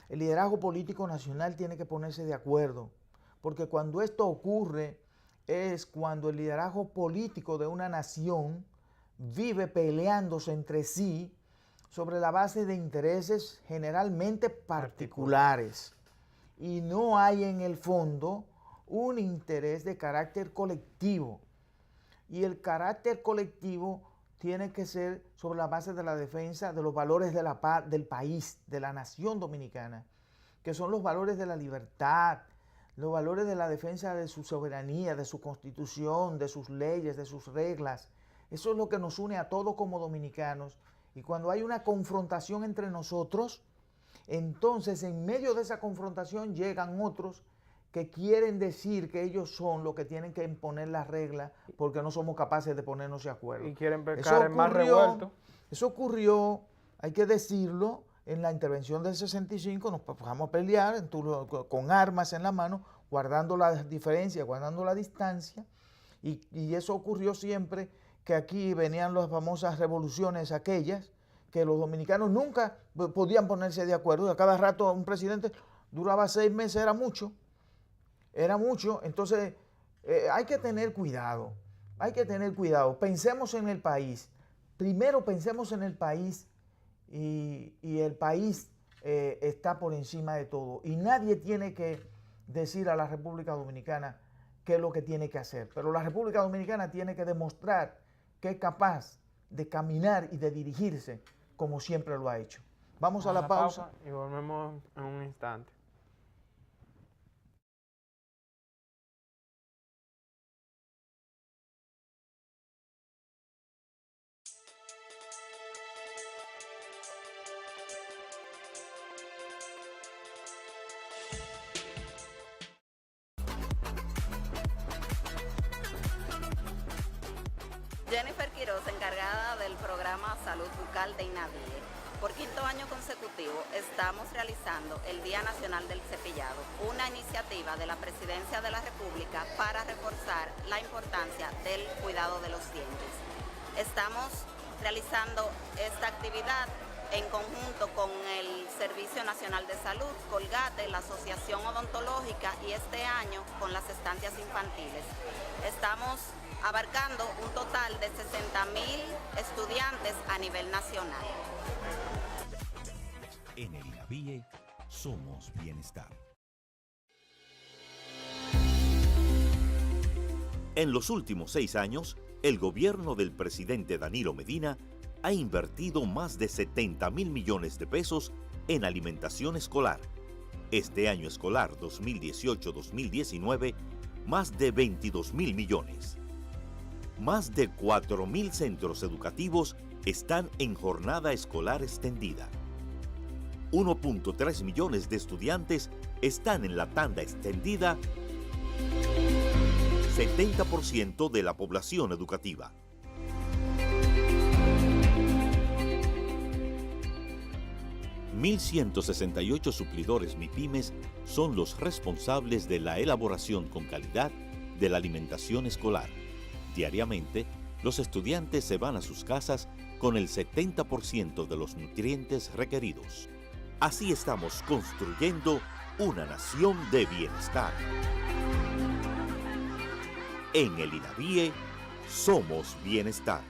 El liderazgo político nacional tiene que ponerse de acuerdo, porque cuando esto ocurre es cuando el liderazgo político de una nación vive peleándose entre sí sobre la base de intereses generalmente particulares. Y no hay en el fondo un interés de carácter colectivo. Y el carácter colectivo tiene que ser sobre la base de la defensa de los valores de la paz del país, de la nación dominicana, que son los valores de la libertad, los valores de la defensa de su soberanía, de su constitución, de sus leyes, de sus reglas. Eso es lo que nos une a todos como dominicanos. Y cuando hay una confrontación entre nosotros, entonces en medio de esa confrontación llegan otros que quieren decir que ellos son los que tienen que imponer las reglas porque no somos capaces de ponernos de acuerdo. Y quieren pescar en mar revuelto. Eso ocurrió, hay que decirlo, en la intervención del 65 nos pasamos a pelear con armas en la mano, guardando las diferencias, guardando la distancia, y eso ocurrió siempre que aquí venían las famosas revoluciones aquellas, que los dominicanos nunca podían ponerse de acuerdo, y a cada rato un presidente duraba 6 meses, era mucho, entonces hay que tener cuidado, pensemos en el país, primero pensemos en el país, y el país está por encima de todo, y nadie tiene que decir a la República Dominicana qué es lo que tiene que hacer, pero la República Dominicana tiene que demostrar que es capaz de caminar y de dirigirse como siempre lo ha hecho. Vamos a la pausa y volvemos en un instante. Jennifer Quiroz, encargada del programa Salud Bucal de INAVIE. Por 5º año consecutivo estamos realizando el Día Nacional del Cepillado, una iniciativa de la Presidencia de la República para reforzar la importancia del cuidado de los dientes. Estamos realizando esta actividad en conjunto con el Servicio Nacional de Salud, Colgate, la Asociación Odontológica y este año con las estancias infantiles. Estamos abarcando un total de 60.000 estudiantes a nivel nacional. En el INAVIE somos bienestar. En los últimos 6 años, el gobierno del presidente Danilo Medina ha invertido más de 70.000 millones de pesos en alimentación escolar. Este año escolar 2018-2019, más de 22.000 millones. Más de 4.000 centros educativos están en jornada escolar extendida. 1.3 millones de estudiantes están en la tanda extendida, 70% de la población educativa. $1.168 suplidores MIPYMES son los responsables de la elaboración con calidad de la alimentación escolar. Diariamente, los estudiantes se van a sus casas con el 70% de los nutrientes requeridos. Así estamos construyendo una nación de bienestar. En el INAVIE somos bienestar.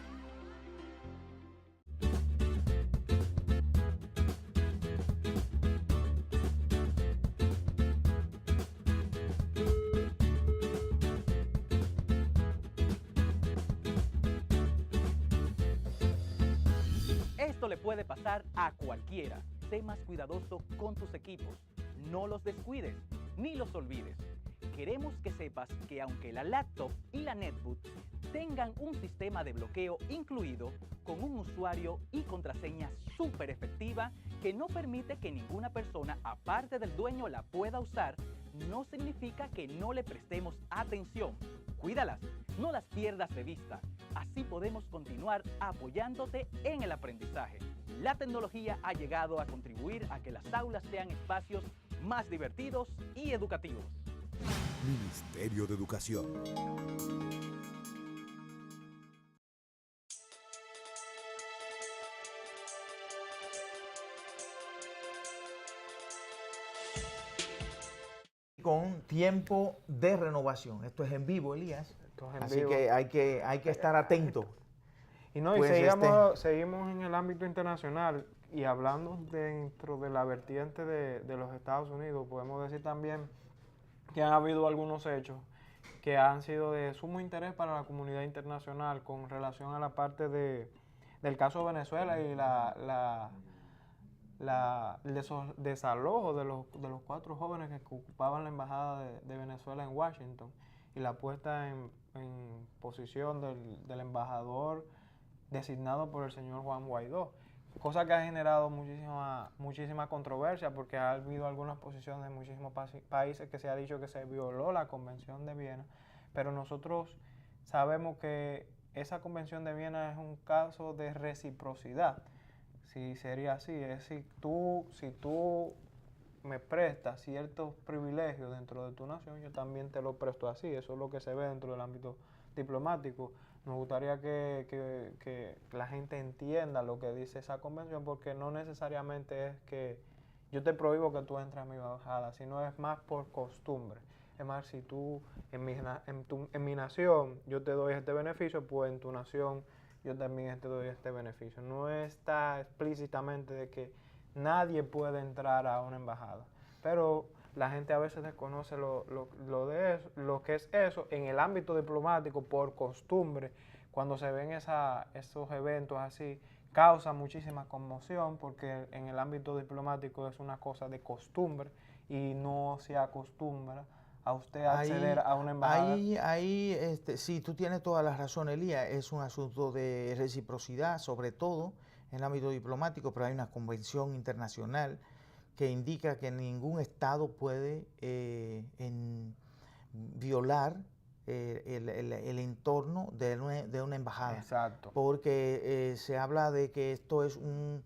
Esto le puede pasar a cualquiera. Sé más cuidadoso con tus equipos. No los descuides ni los olvides. Queremos que sepas que aunque la laptop y la netbook tengan un sistema de bloqueo incluido con un usuario y contraseña súper efectiva que no permite que ninguna persona aparte del dueño la pueda usar, no significa que no le prestemos atención. Cuídalas, no las pierdas de vista. Así podemos continuar apoyándote en el aprendizaje. La tecnología ha llegado a contribuir a que las aulas sean espacios más divertidos y educativos. Ministerio de Educación. Con tiempo de renovación. Esto es en vivo, Elías. Así vivo. que hay que estar atento. Y no, Pues seguimos en el ámbito internacional y hablando dentro de la vertiente de los Estados Unidos, podemos decir también que han habido algunos hechos que han sido de sumo interés para la comunidad internacional con relación a la parte del caso de Venezuela y el desalojo de los 4 jóvenes que ocupaban la embajada de Venezuela en Washington y la puesta en posición del embajador designado por el señor Juan Guaidó, cosa que ha generado muchísima controversia porque ha habido algunas posiciones de muchísimos países que se ha dicho que se violó la Convención de Viena, pero nosotros sabemos que esa Convención de Viena es un caso de reciprocidad. si sería así, es si tú me prestas ciertos privilegios dentro de tu nación, yo también te lo presto así. Eso es lo que se ve dentro del ámbito diplomático. Me gustaría que la gente entienda lo que dice esa convención, porque no necesariamente es que yo te prohíbo que tú entres a mi embajada, sino es más por costumbre. Es más, si tú en mi nación yo te doy este beneficio, pues en tu nación yo también te doy este beneficio. No está explícitamente de que nadie puede entrar a una embajada, pero la gente a veces desconoce de eso, lo que es eso en el ámbito diplomático por costumbre. Cuando se ven esos eventos así, causa muchísima conmoción, porque en el ámbito diplomático es una cosa de costumbre y no se acostumbra a usted acceder a una embajada. Sí, tú tienes toda la razón, Elías. Es un asunto de reciprocidad, sobre todo en el ámbito diplomático, pero hay una convención internacional que indica que ningún Estado puede violar el entorno de una embajada. Exacto. Porque se habla de que esto es un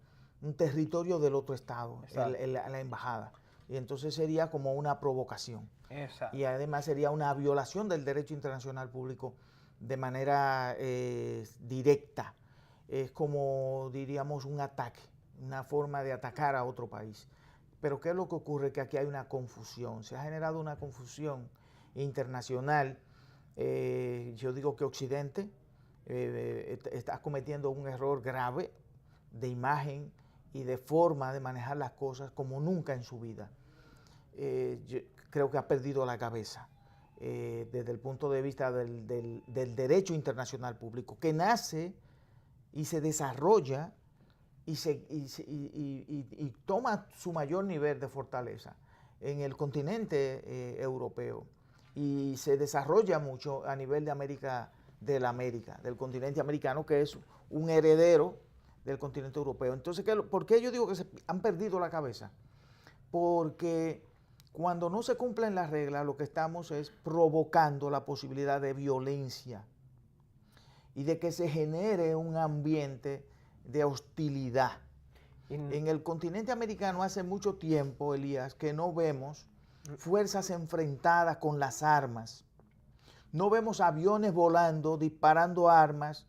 territorio del otro Estado, la embajada. Y entonces sería como una provocación. Exacto. Y además sería una violación del derecho internacional público de manera directa. Es como, diríamos, un ataque, una forma de atacar a otro país. Pero ¿qué es lo que ocurre? Que aquí hay una confusión. Se ha generado una confusión internacional. Yo digo que Occidente está cometiendo un error grave de imagen y de forma de manejar las cosas como nunca en su vida. Yo creo que ha perdido la cabeza desde el punto de vista del derecho internacional público, que nace y se desarrolla y toma su mayor nivel de fortaleza en el continente europeo y se desarrolla mucho a nivel de América, del continente americano, que es un heredero del continente europeo. Entonces, ¿por qué yo digo que se han perdido la cabeza? Porque cuando no se cumplen las reglas, lo que estamos es provocando la posibilidad de violencia y de que se genere un ambiente de hostilidad. En el continente americano hace mucho tiempo, Elías, que no vemos fuerzas enfrentadas con las armas. No vemos aviones volando, disparando armas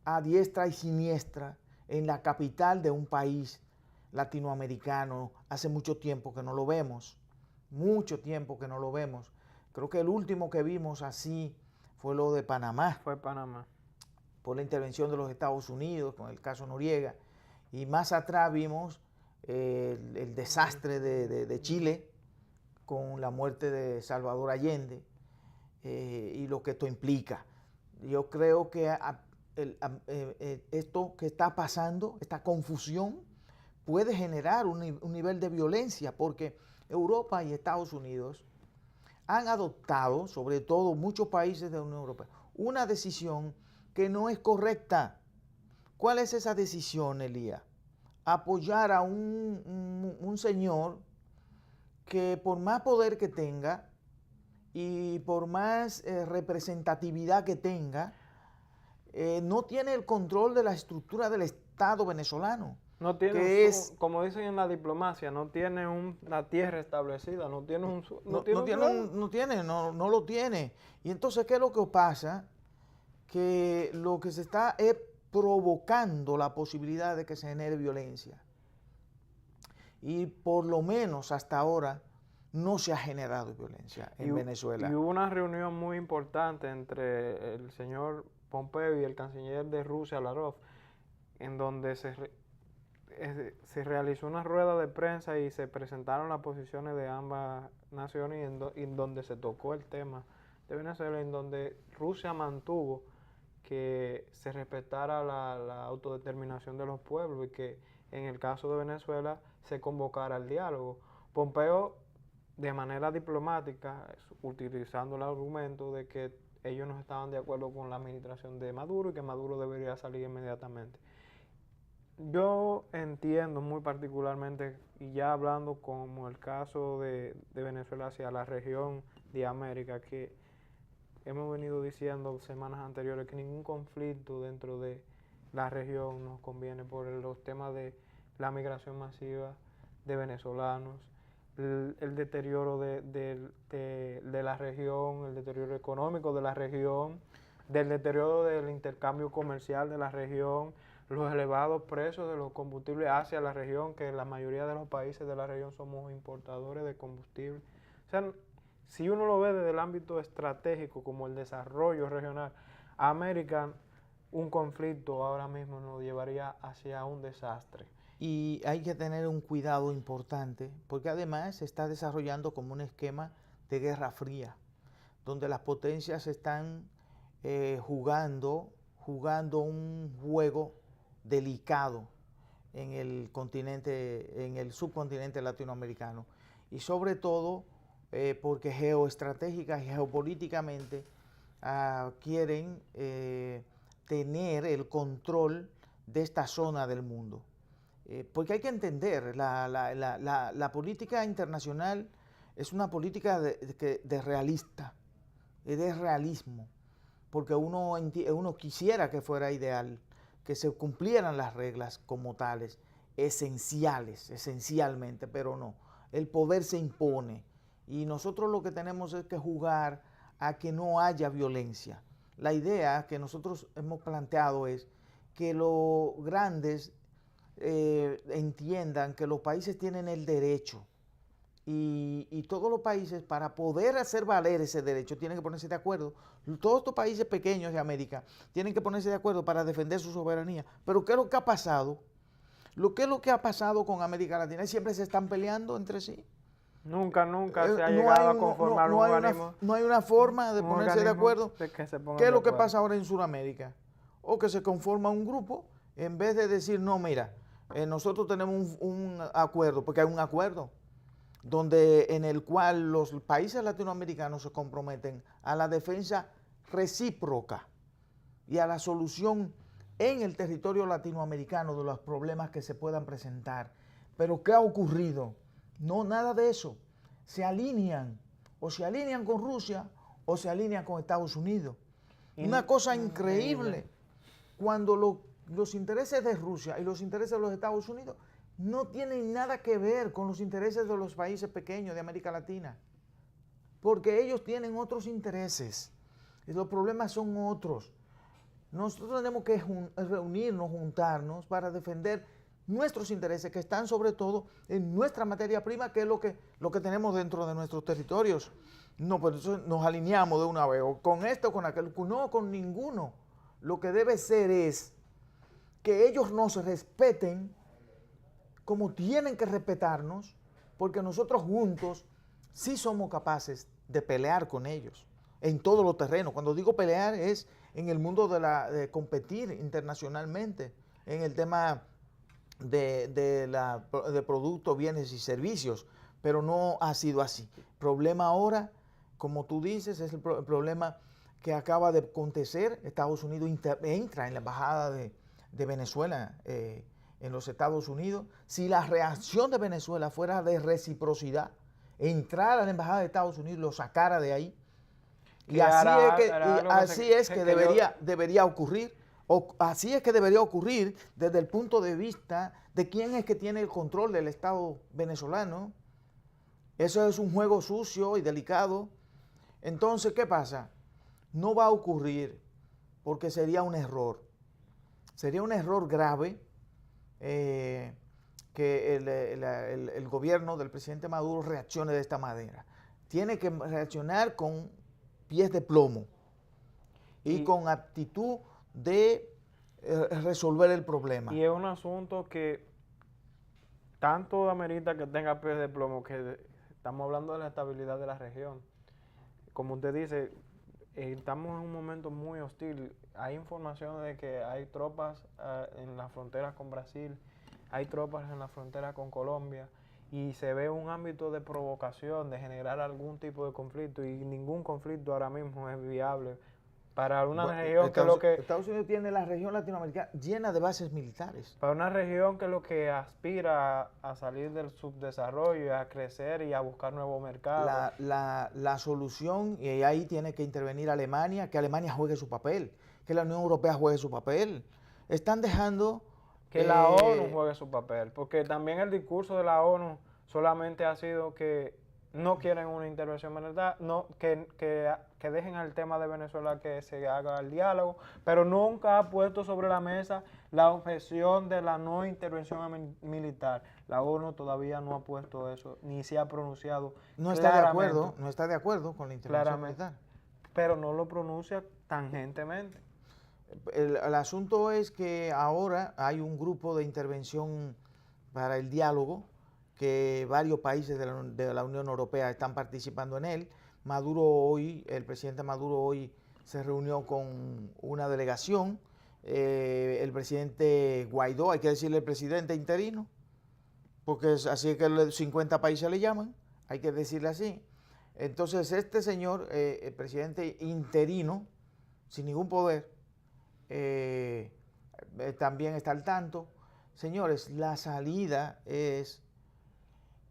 a diestra y siniestra en la capital de un país latinoamericano. Hace mucho tiempo que no lo vemos. Mucho tiempo que no lo vemos. Creo que el último que vimos así fue lo de Panamá. Fue Panamá. Por la intervención de los Estados Unidos con el caso Noriega. Y más atrás vimos el desastre de Chile con la muerte de Salvador Allende y lo que esto implica. Yo creo que esto que está pasando, esta confusión, puede generar un nivel de violencia, porque Europa y Estados Unidos han adoptado, sobre todo muchos países de la Unión Europea, una decisión que no es correcta. ¿Cuál es esa decisión, Elías? Apoyar a un señor que por más poder que tenga y por más representatividad que tenga, no tiene el control de la estructura del Estado venezolano. No tiene, como dicen en la diplomacia, no tiene una tierra establecida, no lo tiene. Y entonces, ¿qué es lo que pasa? Que lo que se está es provocando la posibilidad de que se genere violencia. Y por lo menos hasta ahora no se ha generado violencia en Venezuela. Y hubo una reunión muy importante entre el señor Pompeo y el canciller de Rusia, Lavrov, en donde se realizó una rueda de prensa y se presentaron las posiciones de ambas naciones y en donde se tocó el tema de Venezuela, en donde Rusia mantuvo que se respetara la autodeterminación de los pueblos y que en el caso de Venezuela se convocara al diálogo. Pompeo, de manera diplomática, utilizando el argumento de que ellos no estaban de acuerdo con la administración de Maduro y que Maduro debería salir inmediatamente. Yo entiendo muy particularmente, y ya hablando como el caso de Venezuela hacia la región de América, que hemos venido diciendo semanas anteriores que ningún conflicto dentro de la región nos conviene por los temas de la migración masiva de venezolanos, el deterioro de la región, el deterioro económico de la región, del deterioro del intercambio comercial de la región, los elevados precios de los combustibles hacia la región, que la mayoría de los países de la región somos importadores de combustible. O sea, si uno lo ve desde el ámbito estratégico como el desarrollo regional, América, un conflicto ahora mismo nos llevaría hacia un desastre. Y hay que tener un cuidado importante, porque además se está desarrollando como un esquema de guerra fría, donde las potencias están jugando un juego delicado en el continente, en el subcontinente latinoamericano, y sobre todo porque geoestratégica y geopolíticamente quieren tener el control de esta zona del mundo. Porque hay que entender, la política internacional es una política de realista, de realismo, porque uno quisiera que fuera ideal, que se cumplieran las reglas como tales, esencialmente, pero no. El poder se impone y nosotros lo que tenemos es que jugar a que no haya violencia. La idea que nosotros hemos planteado es que los grandes entiendan que los países tienen el derecho y todos los países, para poder hacer valer ese derecho, tienen que ponerse de acuerdo. Todos estos países pequeños de América tienen que ponerse de acuerdo para defender su soberanía. Pero ¿qué es lo que ha pasado? ¿Qué es lo que ha pasado con América Latina? Siempre se están peleando entre sí. Nunca se ha llegado a conformar un organismo. No hay una forma de ponerse de acuerdo. ¿Qué es lo que pasa ahora en Sudamérica? O que se conforma un grupo, en vez de decir, no, mira, nosotros tenemos un acuerdo, porque hay un acuerdo en el cual los países latinoamericanos se comprometen a la defensa recíproca y a la solución en el territorio latinoamericano de los problemas que se puedan presentar. Pero ¿qué ha ocurrido? No, nada de eso. Se alinean con Rusia o se alinean con Estados Unidos. Una cosa increíble, cuando los intereses de Rusia y los intereses de los Estados Unidos no tienen nada que ver con los intereses de los países pequeños de América Latina, porque ellos tienen otros intereses y los problemas son otros. Nosotros tenemos que reunirnos, juntarnos para defender nuestros intereses, que están sobre todo en nuestra materia prima, que es lo que tenemos dentro de nuestros territorios. No, pues entonces nos alineamos de una vez, o con esto o con aquel, no, con ninguno. Lo que debe ser es que ellos nos respeten como tienen que respetarnos, porque nosotros juntos sí somos capaces de pelear con ellos en todos los terrenos. Cuando digo pelear es en el mundo de competir internacionalmente, en el tema de productos, bienes y servicios, pero no ha sido así. El problema ahora, como tú dices, es el problema que acaba de acontecer. Estados Unidos entra en la embajada de Venezuela en los Estados Unidos. Si la reacción de Venezuela fuera de reciprocidad, entrar a la embajada de Estados Unidos y lo sacara de ahí, y así es que debería ocurrir. Así es que debería ocurrir desde el punto de vista de quién es que tiene el control del Estado venezolano. Eso es un juego sucio y delicado. Entonces, ¿qué pasa? No va a ocurrir porque sería un error. Sería un error grave que el gobierno del presidente Maduro reaccione de esta manera. Tiene que reaccionar con pies de plomo y con actitud de resolver el problema. Y es un asunto que tanto amerita que tenga pies de plomo, que estamos hablando de la estabilidad de la región. Como usted dice, estamos en un momento muy hostil. Hay información de que hay tropas en la frontera con Brasil, hay tropas en la frontera con Colombia, y se ve un ámbito de provocación, de generar algún tipo de conflicto, y ningún conflicto ahora mismo es viable para una región Estados Unidos tiene la región latinoamericana llena de bases militares. Para una región que lo que aspira a salir del subdesarrollo, a crecer y a buscar nuevos mercados. La solución, y ahí tiene que intervenir Alemania, que Alemania juegue su papel, que la Unión Europea juegue su papel. están dejando que la ONU juegue su papel, porque también el discurso de la ONU solamente ha sido que no quieren una intervención militar, no, que dejen al tema de Venezuela que se haga el diálogo, pero nunca ha puesto sobre la mesa la objeción de la no intervención militar. La ONU todavía no ha puesto eso, ni se ha pronunciado no está de acuerdo con la intervención militar. Pero no lo pronuncia tangentemente. El asunto es que ahora hay un grupo de intervención para el diálogo, que varios países de la Unión Europea están participando en él. El presidente Maduro hoy se reunió con una delegación. El presidente Guaidó, hay que decirle el presidente interino, porque así es que 50 países le llaman, hay que decirle así. Entonces este señor, el presidente interino, sin ningún poder, también está al tanto. Señores, la salida es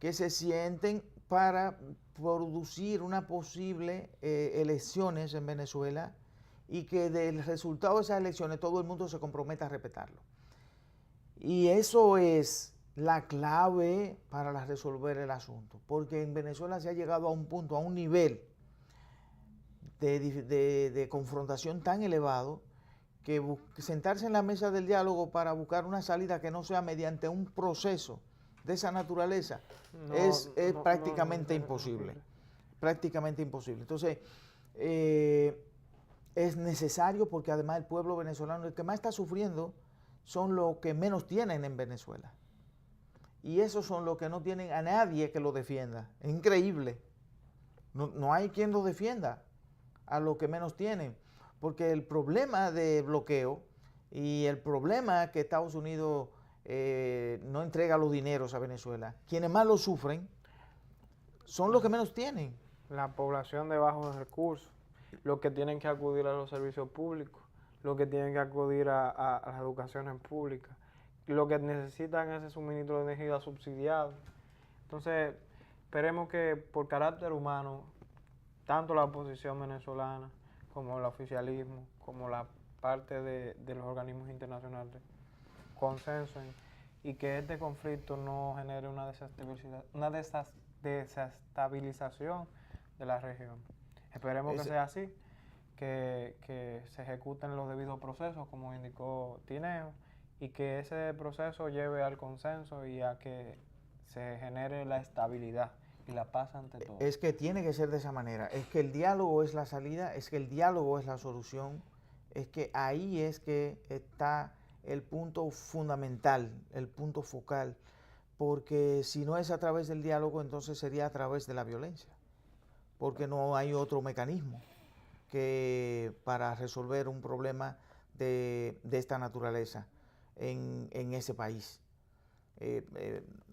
que se sienten para producir una posible elecciones en Venezuela y que del resultado de esas elecciones todo el mundo se comprometa a respetarlo. Y eso es la clave para resolver el asunto, porque en Venezuela se ha llegado a un punto, a un nivel de confrontación tan elevado que sentarse en la mesa del diálogo para buscar una salida que no sea mediante un proceso de esa naturaleza es prácticamente imposible. Prácticamente imposible. Entonces, es necesario, porque además el pueblo venezolano, el que más está sufriendo, son los que menos tienen en Venezuela. Y esos son los que no tienen a nadie que los defienda. Es increíble. No hay quien los defienda a los que menos tienen. Porque el problema de bloqueo y el problema que Estados Unidos no entrega los dineros a Venezuela, quienes más lo sufren son los que menos tienen. La población de bajos recursos, los que tienen que acudir a los servicios públicos, los que tienen que acudir a las educaciones públicas, los que necesitan ese suministro de energía subsidiado. Entonces, esperemos que por carácter humano, tanto la oposición venezolana como el oficialismo, como la parte de los organismos internacionales, consenso y que este conflicto no genere una desestabilización de la región. Esperemos que sea así, que se ejecuten los debidos procesos, como indicó Tineo, y que ese proceso lleve al consenso y a que se genere la estabilidad y la paz ante todo. Es que tiene que ser de esa manera, es que el diálogo es la salida, es que el diálogo es la solución, es que ahí es que está el punto fundamental, el punto focal, porque si no es a través del diálogo, entonces sería a través de la violencia, porque no hay otro mecanismo que para resolver un problema de esta naturaleza en ese país.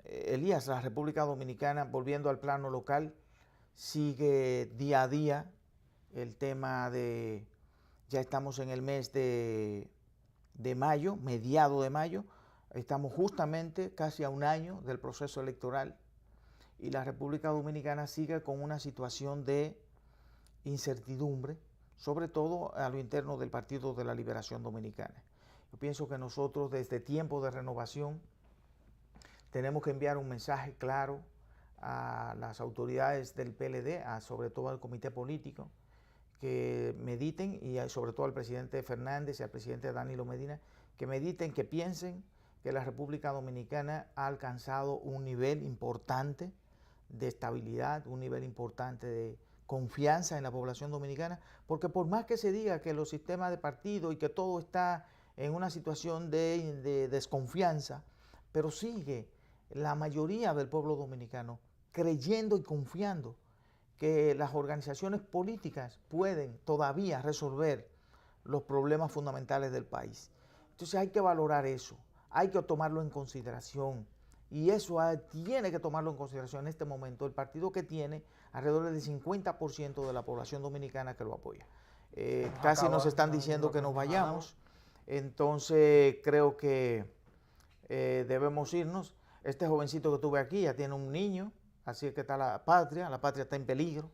Elías, la República Dominicana, volviendo al plano local, sigue día a día el tema de, ya estamos en el mes de mayo, mediado de mayo, estamos justamente casi a un año del proceso electoral y la República Dominicana sigue con una situación de incertidumbre, sobre todo a lo interno del Partido de la Liberación Dominicana. Yo pienso que nosotros desde Tiempo de Renovación tenemos que enviar un mensaje claro a las autoridades del PLD, sobre todo al comité político, que mediten, y sobre todo al presidente Fernández y al presidente Danilo Medina, que mediten, que piensen que la República Dominicana ha alcanzado un nivel importante de estabilidad, un nivel importante de confianza en la población dominicana, porque por más que se diga que los sistemas de partido y que todo está en una situación de desconfianza, pero sigue la mayoría del pueblo dominicano creyendo y confiando que las organizaciones políticas pueden todavía resolver los problemas fundamentales del país. Entonces hay que valorar eso, hay que tomarlo en consideración, y eso tiene que tomarlo en consideración en este momento el partido que tiene alrededor del 50% de la población dominicana que lo apoya. Casi nos están diciendo que nos vayamos, entonces creo que debemos irnos. Este jovencito que tuve aquí ya tiene un niño, así es que está la patria está en peligro,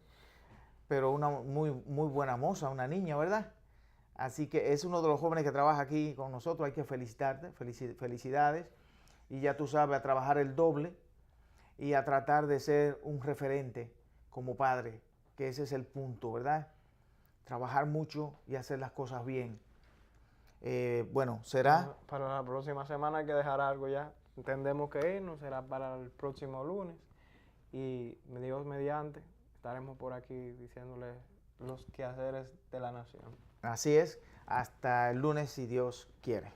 pero una muy buena moza, una niña, ¿verdad? Así que es uno de los jóvenes que trabaja aquí con nosotros, hay que felicitarte, felicidades. Y ya tú sabes, a trabajar el doble y a tratar de ser un referente como padre, que ese es el punto, ¿verdad? Trabajar mucho y hacer las cosas bien. Bueno, será... Para la próxima semana hay que dejar algo ya. Entendemos que irnos será para el próximo lunes. Y Dios mediante, estaremos por aquí diciéndoles los quehaceres de la nación. Así es, hasta el lunes si Dios quiere.